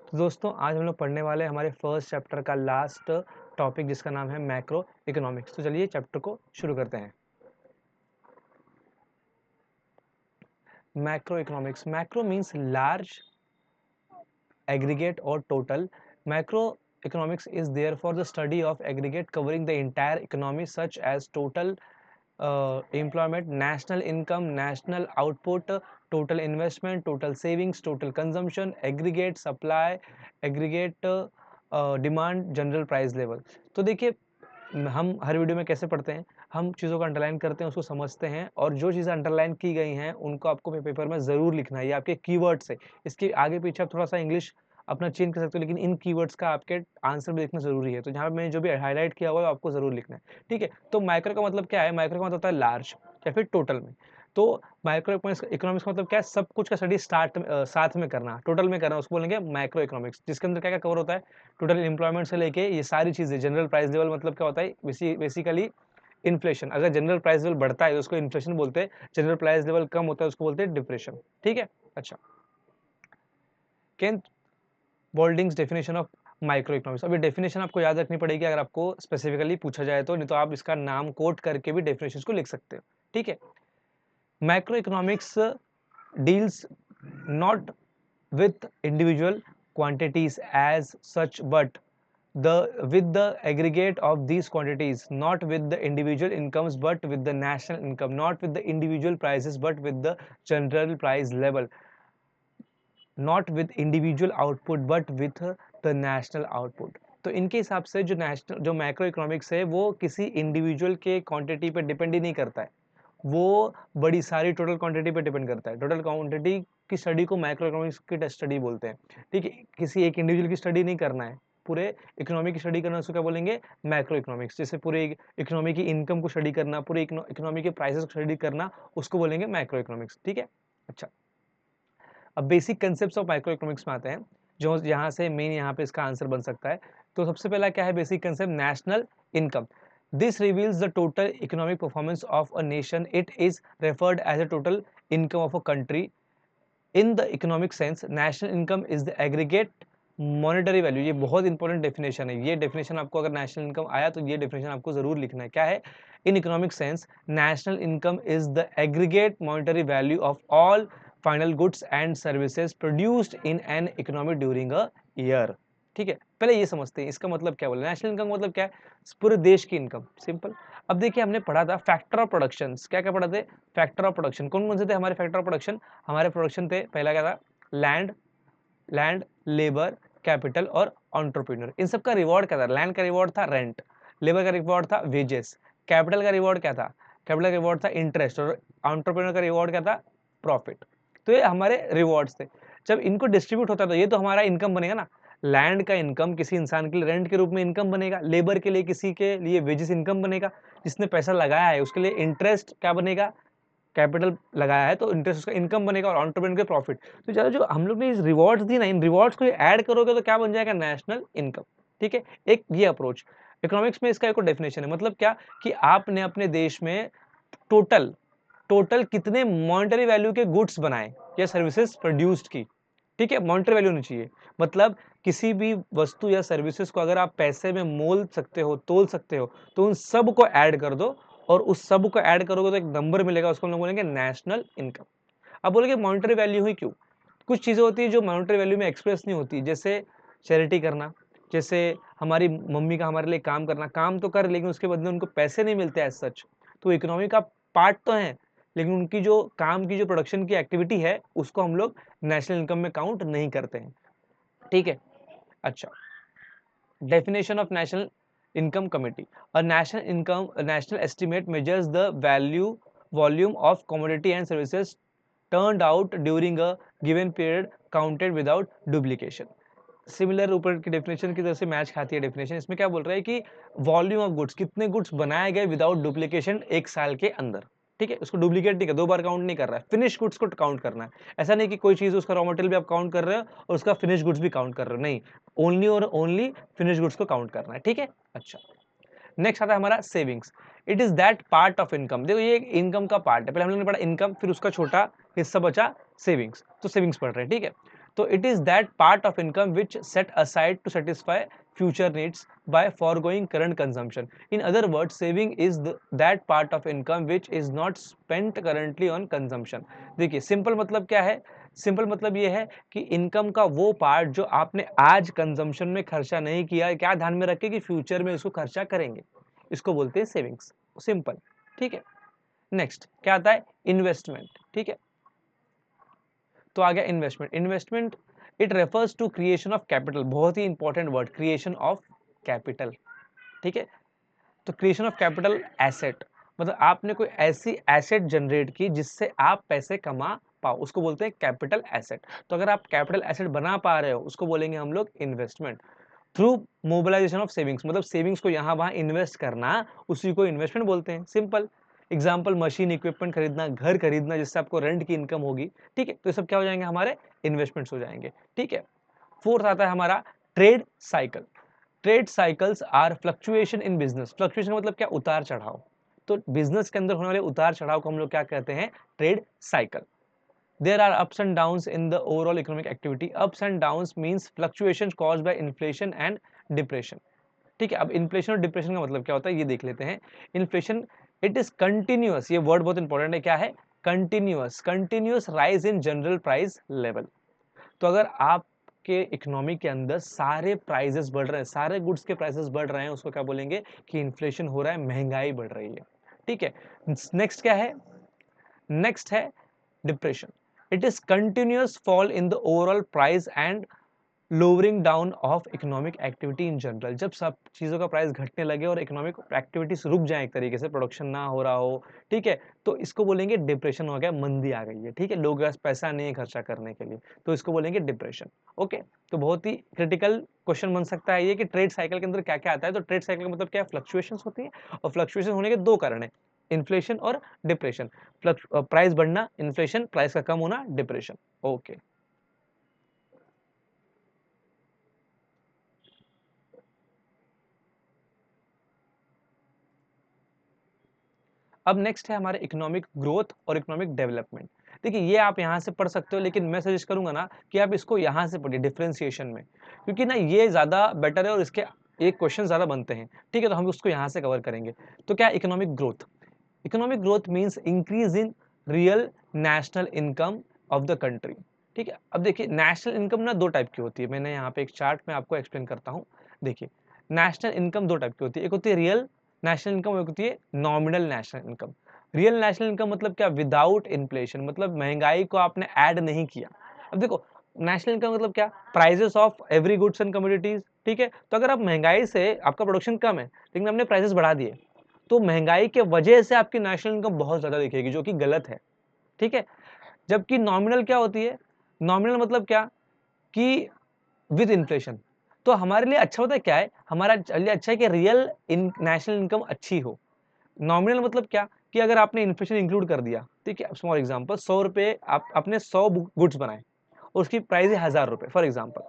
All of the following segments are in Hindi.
तो दोस्तों आज हम लोग पढ़ने वाले हैं हमारे फर्स्ट चैप्टर का लास्ट टॉपिक जिसका नाम है मैक्रो इकोनॉमिक्स। तो चलिए चैप्टर को शुरू करते हैं। Macro economics, macro means large, aggregate or total. Macroeconomics is therefore the study of aggregate covering the entire economy such as total employment, national income, national output, total investment, total savings, total consumption, aggregate supply, aggregate demand, general price level. तो देखिए हम हर वीडियो में कैसे पढ़ते हैं, हम चीज़ों को अंडरलाइन करते हैं, उसको समझते हैं और जो चीज़ें अंडरलाइन की गई हैं उनको आपको पेपर में ज़रूर लिखना है। ये आपके कीवर्ड्स है, इसके आगे पीछे आप थोड़ा सा इंग्लिश अपना चेंज कर सकते हो, लेकिन इन कीवर्ड्स का आपके आंसर भी देखना ज़रूरी है। तो जहाँ पे मैंने जो भी हाईलाइट किया हुआ है आपको ज़रूर लिखना है, ठीक है। तो माइक्रो का मतलब क्या है? माइक्रो का मतलब होता है लार्ज या फिर टोटल में। तो माइक्रो इकोनॉमिक्स का मतलब क्या है? सब कुछ का स्टडी साथ में करना, टोटल में करना, उसको बोलेंगे माइक्रो इकोनॉमिक्स, जिसके अंदर क्या क्या कवर होता है? टोटल एम्प्लॉयमेंट से लेके ये सारी चीज़ें, जनरल प्राइस लेवल मतलब क्या होता है? Basically inflation. अगर जनरल प्राइस लेवल बढ़ता है तो उसको इन्फ्लेशन बोलते हैं, जनरल प्राइस लेवल कम होता है उसको बोलते हैं डिप्रेशन, ठीक है। अच्छा, Kent Boulding's definition of microeconomics. अब ये डेफिनेशन आपको याद रखनी पड़ेगी अगर आपको स्पेसिफिकली पूछा जाए तो, नहीं तो आप इसका नाम कोट करके भी डेफिनेशन को लिख सकते हो, ठीक है। Macro economics deals not with individual quantities as such but with the aggregate of these quantities, not with the individual incomes but with the national income, not with the individual prices but with the general price level, not with individual output but with the national output। तो इनके हिसाब से जो मैक्रो इकोनॉमिक्स है वो किसी इंडिविजुअल के क्वांटिटी पे डिपेंड ही नहीं करता है, वो बड़ी सारी टोटल क्वांटिटी पे डिपेंड करता है। टोटल क्वांटिटी की स्टडी को मैक्रो इकोनॉमिक्स की स्टडी बोलते हैं, ठीक है। किसी एक इंडिविजुअल की स्टडी नहीं करना है, पूरे इकोनॉमी की स्टडी करना, उसको क्या बोलेंगे? Macro economics. जैसे पूरे इकोनॉमी की इनकम को स्टडी करना, पूरे इकोनॉमी के प्राइसेस को स्टडी करना, उसको बोलेंगे मैक्रो इकोनॉमिक्स, ठीक है। अच्छा, अब basic concept of micro economics में आते हैं, जो यहाँ से मेन यहाँ पे इसका आंसर बन सकता है। तो सबसे पहला क्या है basic concept? National income. This reveals the total economic performance of a nation. It is referred as a total income of a country. In the economic sense national income is the aggregate monetary value. ये बहुत इंपॉर्टेंट डेफिनेशन है। ये डेफिनेशन आपको अगर नेशनल इनकम आया तो ये डेफिनेशन आपको जरूर लिखना है। क्या है? In economic sense national income is the aggregate monetary value of all final goods and services produced in an economy during a year, ठीक है। पहले ये समझते हैं इसका मतलब क्या बोला। नेशनल इनकम मतलब क्या है? पूरे देश की इनकम, सिंपल। अब देखिए हमने पढ़ा था फैक्टर ऑफ प्रोडक्शन। क्या क्या पढ़ा थे? फैक्टर ऑफ प्रोडक्शन कौन कौन से थे हमारे फैक्टर ऑफ प्रोडक्शन? हमारे प्रोडक्शन थे, पहला क्या था? लैंड, लेबर, कैपिटल और एंटरप्रेन्योर। इन सब का रिवॉर्ड क्या था? लैंड का रिवॉर्ड था रेंट, लेबर का रिवॉर्ड था वेजेस, कैपिटल का रिवॉर्ड क्या था? कैपिटल का रिवॉर्ड था इंटरेस्ट, और एंटरप्रेन्योर का रिवॉर्ड क्या था? प्रॉफिट। तो ये हमारे रिवॉर्ड्स थे। जब इनको डिस्ट्रीब्यूट होता है तो ये तो हमारा इनकम बनेगा ना। लैंड का इनकम किसी इंसान के लिए रेंट के रूप में इनकम बनेगा, लेबर के लिए किसी के लिए वेजेस इनकम बनेगा, जिसने पैसा लगाया है उसके लिए इंटरेस्ट क्या बनेगा? कैपिटल लगाया है तो इंटरेस्ट उसका इनकम बनेगा, और एंटरप्रेन्योर के प्रॉफिट। तो ज़्यादा जो हम लोग ने इस रिवॉर्ड्स दी ना, इन रिवॉर्ड्स को ऐड करोगे तो क्या बन जाएगा? नेशनल इनकम, ठीक है। एक ये अप्रोच इकोनॉमिक्स में, इसका एक डेफिनेशन है। मतलब क्या कि आपने अपने देश में टोटल टोटल कितने मॉनेटरी वैल्यू के गुड्स बनाए या सर्विसेज प्रोड्यूस्ड की, ठीक है। मॉनेटरी वैल्यू होनी चाहिए, मतलब किसी भी वस्तु या सर्विसेज को अगर आप पैसे में मोल सकते हो, तोल सकते हो, तो उन सब को ऐड कर दो, और उस सब को ऐड करोगे तो एक नंबर मिलेगा, उसको हम लोग बोलेंगे नेशनल इनकम। अब बोलेंगे मॉनेटरी वैल्यू हुई क्यों? कुछ चीजें होती है जो मॉनेटरी वैल्यू में एक्सप्रेस नहीं होती, जैसे चैरिटी करना, जैसे हमारी मम्मी का हमारे लिए काम करना, काम तो कर लेकिन उसके बदले उनको पैसे नहीं मिलते एज सच, तो इकोनॉमी का पार्ट तो है, लेकिन उनकी जो काम की जो प्रोडक्शन की एक्टिविटी है उसको हम लोग नेशनल इनकम में काउंट नहीं करते हैं, ठीक है। अच्छा, definition of national income committee. A national estimate measures the volume of commodity and services turned out during a given period counted without duplication. Similar ऊपर की डेफिनेशन की तरह से मैच खाती है डेफिनेशन। इसमें क्या बोल रहा है कि वॉल्यूम ऑफ गुड्स, कितने गुड्स बनाए गए विदाउट डुप्लीकेशन एक साल के अंदर, ठीक है। उसको डुप्लीकेट नहीं कर, दो बार काउंट नहीं कर रहा है, फिनिश गुड्स को काउंट करना है। ऐसा नहीं कि कोई चीज उसका रॉ मटेरियल भी आप काउंट कर रहे हो और उसका फिनिश गुड्स भी काउंट कर रहे हो, नहीं, ओनली और ओनली फिनिश गुड्स को काउंट करना है, ठीक है। अच्छा, नेक्स्ट आता है हमारा savings. It is that part of income. देखो ये एक इनकम का पार्ट है, पहले हम लोगों ने पढ़ा इनकम, फिर उसका छोटा हिस्सा बचा सेविंग्स, तो सेविंग्स पढ़ रहे हैं, ठीक है। तो it is that part of income which set aside to satisfy future needs by foregoing current consumption. In other words, saving is that part of income which is not spent currently on consumption. देखिए सिंपल मतलब क्या है, सिंपल मतलब ये है कि इनकम का वो पार्ट जो आपने आज कंजम्पशन में खर्चा नहीं किया, क्या ध्यान में रखें कि फ्यूचर में इसको खर्चा करेंगे, इसको बोलते हैं सेविंग्स. सिंपल. ठीक है. नेक्स्ट क्या आता है, इन्वेस्टमेंट. ठीक है, तो आ गया investment. Investment it refers to creation of capital. बहुत ही important word, creation of capital. ठीक है, तो क्रिएशन ऑफ कैपिटल एसेट, मतलब आपने कोई ऐसी एसेट जनरेट की जिससे आप पैसे कमा पाओ, उसको बोलते हैं कैपिटल एसेट. तो अगर आप कैपिटल एसेट बना पा रहे हो उसको बोलेंगे हम लोग investment. Through mobilisation of savings, मतलब सेविंग्स को यहाँ वहाँ इन्वेस्ट करना, उसी को इन्वेस्टमेंट बोलते हैं. सिंपल. एग्जाम्पल, मशीन इक्विपमेंट खरीदना, घर खरीदना जिससे आपको रेंट की इनकम होगी. ठीक है, तो ये सब क्या हो जाएंगे, हमारे इन्वेस्टमेंट्स हो जाएंगे. ठीक है. फोर्थ आता है हमारा trade cycle. Trade cycles are fluctuation in business. Fluctuation मतलब क्या, उतार चढ़ाव. तो बिजनेस के अंदर होने वाले उतार चढ़ाव को हम लोग क्या कहते हैं, trade cycle. There are ups and downs in the overall economic activity. Ups and downs means fluctuations caused by inflation and depression. ठीक है, अब इन्फ्लेशन और डिप्रेशन का मतलब क्या होता है ये देख लेते हैं. इन्फ्लेशन इट इज कंटिन्यूअस, ये वर्ड बहुत इंपॉर्टेंट है. क्या है, continuous. Continuous rise in general price level. तो अगर आपके इकोनॉमी के अंदर सारे प्राइसेस बढ़ रहे हैं, सारे गुड्स के प्राइसेस बढ़ रहे हैं, उसको क्या बोलेंगे कि इन्फ्लेशन हो रहा है, महंगाई बढ़ रही है. ठीक है. नेक्स्ट क्या है, नेक्स्ट है depression. It is continuous fall in the overall price and lowering down of economic activity in general. जब सब चीज़ों का प्राइस घटने लगे और इकोनॉमिक एक्टिविटीज रुक जाए, एक तरीके से प्रोडक्शन ना हो रहा हो, ठीक है, तो इसको बोलेंगे डिप्रेशन. हो गया, मंदी आ गई है. ठीक है, लोगों के पास पैसा नहीं है खर्चा करने के लिए, तो इसको बोलेंगे डिप्रेशन. ओके, तो बहुत ही क्रिटिकल क्वेश्चन बन सकता है ये कि ट्रेड साइकिल के अंदर क्या क्या आता है. तो ट्रेड साइकिल का मतलब क्या है, फ्लक्चुएशंस होती है, और फ्लक्चुएशन होने के दो कारण है, इन्फ्लेशन और डिप्रेशन. प्राइस बढ़ना इन्फ्लेशन, प्राइस का कम होना डिप्रेशन. ओके. अब नेक्स्ट है हमारे इकोनॉमिक ग्रोथ और इकोनॉमिक डेवलपमेंट. देखिए ये आप यहाँ से पढ़ सकते हो, लेकिन मैं सजेस्ट करूंगा ना कि आप इसको यहाँ से पढ़िए डिफरेंशिएशन में, क्योंकि ना ये ज़्यादा बेटर है और इसके एक क्वेश्चन ज़्यादा बनते हैं. ठीक है, तो हम उसको यहाँ से कवर करेंगे. तो क्या economic growth, economic growth means increase in real national income of the country. ठीक है, अब देखिए नेशनल इनकम ना दो टाइप की होती है. मैंने यहाँ पे एक चार्ट में आपको एक्सप्लेन करता हूँ. देखिए नेशनल इनकम दो टाइप की होती है, एक होती है रियल नेशनल इनकम, एक होती है nominal national income. Real national income मतलब क्या, विदाउट इन्फ्लेशन, मतलब महंगाई को आपने ऐड नहीं किया. अब देखो नेशनल इनकम मतलब क्या, prices of every goods and commodities. ठीक है, तो अगर आप महंगाई से, आपका प्रोडक्शन कम है लेकिन आपने प्राइसेस बढ़ा दिए, तो महंगाई के वजह से आपकी नेशनल इनकम बहुत ज्यादा दिखेगी, जो कि गलत है. ठीक है, जबकि नॉमिनल क्या होती है, नॉमिनल मतलब क्या कि विद इन्फ्लेशन. तो हमारे लिए अच्छा होता है क्या है, हमारा लिए अच्छा है कि रियल नेशनल इनकम अच्छी हो. नॉमिनल मतलब क्या कि अगर आपने इन्फ्लेशन इंक्लूड कर दिया, ठीक है, स्मॉल एग्जांपल, 100 रुपए आप आपने 100 गुड्स बनाए और उसकी प्राइस है 1000 रुपए फॉर एग्जांपल,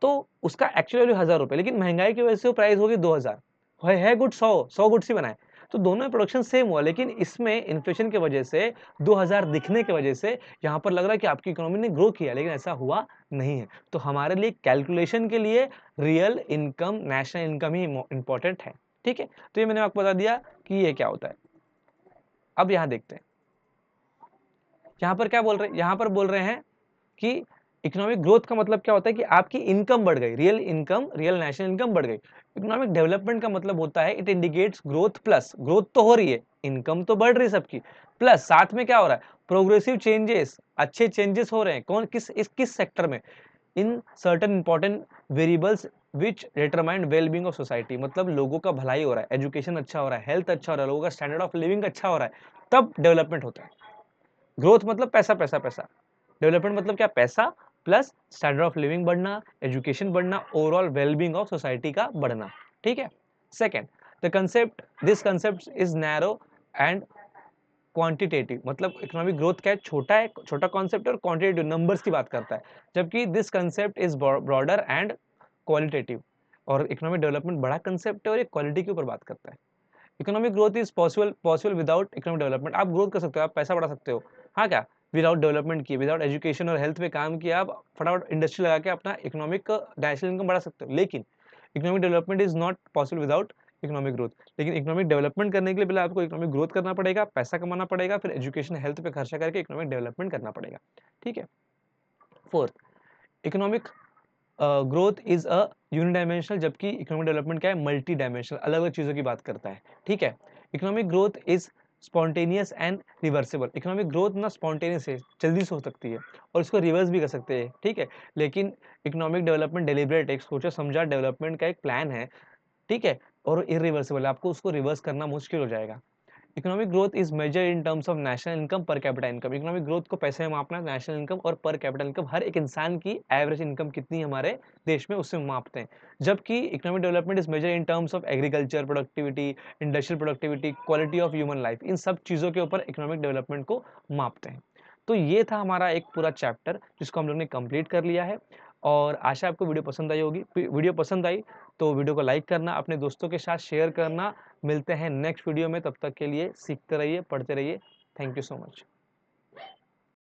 तो उसका एक्चुअल वैल्यू 1000 रुपए, लेकिन महंगाई की वजह से वो प्राइस होगी 2000. है गुड 100 गुड्स ही बनाए, तो दोनों में प्रोडक्शन सेम हुआ, लेकिन इसमें इन्फ्लेशन की वजह से 2000 दिखने की वजह से यहाँ पर लग रहा है कि आपकी इकोनॉमी ने ग्रो किया, लेकिन ऐसा हुआ नहीं है. तो हमारे लिए कैलकुलेशन के लिए रियल इनकम, नेशनल इनकम ही इंपॉर्टेंट है. ठीक है, तो ये मैंने आपको बता दिया कि ये क्या होता है. अब यहाँ देखते हैं, यहाँ पर क्या बोल रहे हैं, यहाँ पर बोल रहे हैं कि इकोनॉमिक ग्रोथ का मतलब क्या होता है कि आपकी इनकम बढ़ गई, real income, real national income बढ़ गई. इकोनॉमिक डेवलपमेंट का मतलब होता है it indicates growth plus, growth तो हो रही है, इनकम तो बढ़ रही है सबकी, प्लस साथ में क्या हो रहा है, प्रोग्रेसिव चेंजेस, अच्छे चेंजेस हो रहे हैं. कौन, किस सेक्टर में, in certain important variables which determine wellbeing of society. मतलब लोगों का भलाई हो रहा है, एजुकेशन अच्छा हो रहा है, हेल्थ अच्छा हो रहा है, लोगों का स्टैंडर्ड ऑफ लिविंग अच्छा हो रहा है, तब डेवलपमेंट होता है. ग्रोथ मतलब पैसा पैसा पैसा, डेवलपमेंट मतलब क्या, पैसा प्लस स्टैंडर्ड ऑफ लिविंग बढ़ना, एजुकेशन बढ़ना, ओवरऑल वेलबींग ऑफ सोसाइटी का बढ़ना. ठीक है. Second, the concept, this concept is narrow and quantitative. मतलब इकोनॉमिक ग्रोथ क्या है, छोटा है, छोटा कॉन्सेप्ट और क्वांटिटेटिव नंबर्स की बात करता है, जबकि this concept is broader and qualitative. और इकोनॉमिक डेवलपमेंट बड़ा कंसेप्ट है और ये क्वालिटी के ऊपर बात करता है. Economic growth is possible without economic development. आप ग्रोथ कर सकते हो, आप पैसा बढ़ा सकते हो, हाँ क्या, विदाउट डेवलपमेंट किए, विदाउट एजुकेशन और हेल्थ पे काम किया, आप फटाफट इंडस्ट्री लगा के अपना इकोनॉमिक नेशनल इनकम बढ़ा सकते हो। लेकिन economic development is not possible without economic growth. लेकिन इकोनॉमिक डेवलपमेंट करने के लिए पहले आपको इकोनॉमिक ग्रोथ करना पड़ेगा, पैसा कमाना पड़ेगा, फिर एजुकेशन हेल्थ पे खर्चा करके इकोनॉमिक डेवलपमेंट करना पड़ेगा। ठीक है। Fourth, economic growth is a unidimensional, जबकि इकोनॉमिक डेवलपमेंट क्या है, मल्टी डायमेंशनल, अलग अलग चीजों की बात करता है। ठीक है। Economic growth is spontaneous and reversible. Economic growth ना स्पॉन्टेनियस है, जल्दी से हो सकती है, और इसको रिवर्स भी कर सकते हैं। ठीक है। लेकिन इकोनॉमिक डेवलपमेंट डेलिब्रेट, एक सोचा समझा डेवलपमेंट का एक प्लान है। ठीक है। और इरिवर्सिबल, आपको उसको रिवर्स करना मुश्किल हो जाएगा। Economic growth is major in terms of national income per capita income. Economic growth को पैसे में मापना है, नेशनल इनकम और पर कैपिटा इनकम, हर एक इंसान की एवरेज इनकम कितनी है हमारे देश में, उससे मापते हैं। जबकि economic development is major in terms of agriculture productivity, industrial productivity, quality of human life, इन सब चीज़ों के ऊपर इकोनॉमिक डेवलपमेंट को मापते हैं। तो ये था हमारा एक पूरा चैप्टर जिसको हम लोग ने कंप्लीट कर लिया है, और आशा आपको वीडियो पसंद आई होगी। वीडियो पसंद आई तो वीडियो को लाइक करना, अपने दोस्तों के साथ शेयर करना। मिलते हैं नेक्स्ट वीडियो में, तब तक के लिए सीखते रहिए, पढ़ते रहिए। Thank you so much.